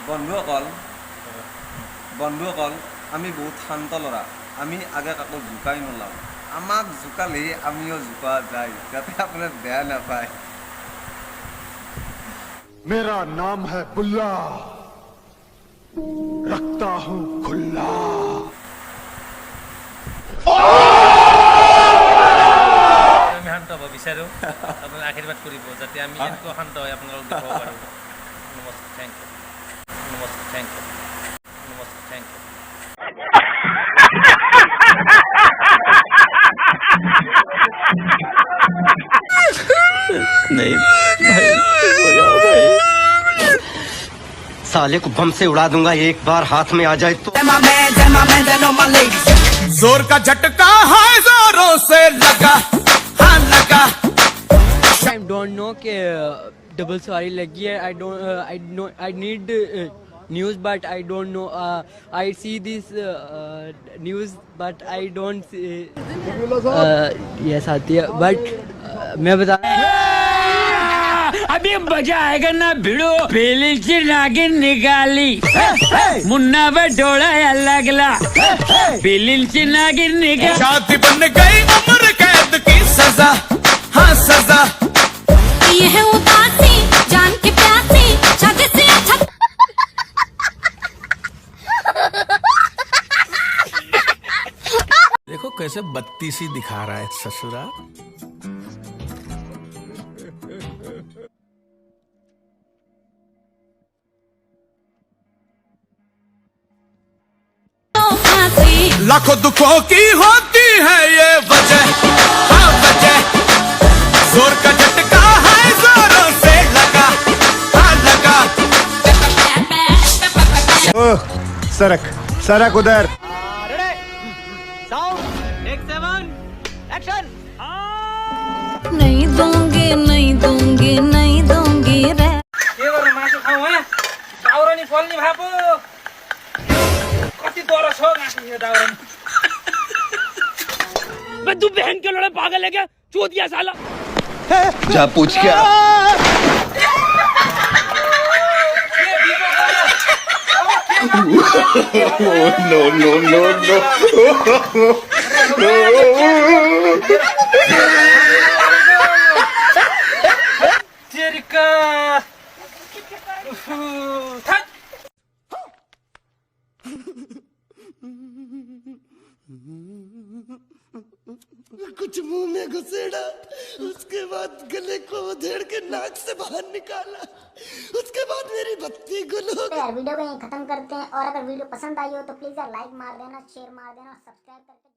বন্ধুসকল বন্ধুসকল আমি বহুত শান্ত ল'ৰা আমি আগে কাকো জোকাই নোলাওঁ আমাক জোকালেই আমিও জোকা যায় যাতে আপোনাৰ বেয়া নাপায় मेरा नाम है बुल्ला रखता हूँ खुल्ला আমি শান্ত হ'ব বিচাৰো আপোনালোকে আশীৰ্বাদ কৰিব যাতে আমি এনেকৈ শান্ত হৈ আপোনালোকক দেখাব পাৰোঁ নমস্কাৰ থেংক ইউ নমস্কাৰ থেংক ইউ নমস্কাৰ থেংক ইউ नहीं भाई साले को बम से उड़ा दूंगा एक बार हाथ में आ जाए तो जोर का झटका है जोरों से लगा हाँ लगा I don't know कि double सवारी लगी है. I need news but I don't know. I see this news but I don't see. Yes आती है but मैं बता अभी मजा आएगा ना भिड़ो पहले से नागिन निकाली मुन्ना बटोड़ा लगला पहले से नागिन निकाली शादी बन गई उम्र कैद की सजा हाँ सजा ये है उदासी जान के प्यासी शादी से अच्छा देखो कैसे बत्तीसी दिखा रहा है ससुरा लाखों दुखों की होती है ये वजह हाँ वजह जोर का झटका है जोरों से लगा हाँ लगा सरक सरक उधर नहीं दूंगी नहीं दूंगी नहीं दूंगी रे के गरेर मासु खाऊ है दाउरानी फल्ने भापो कति डर छ गाँसी यो दाउरानी मैं तू बहन के लड़े पागल है क्या चोदिया साला जा पूछ क्या नो नो नो नो तेरिका कुछ मुंह में घुसेड़ा उसके बाद गले को उधेड़ के नाक से बाहर निकाला उसके बाद मेरी बत्ती गुल हो गई। यार वीडियो को यहीं खत्म करते हैं और अगर वीडियो पसंद आई हो तो प्लीज यार लाइक मार देना शेयर मार देना सब्सक्राइब करके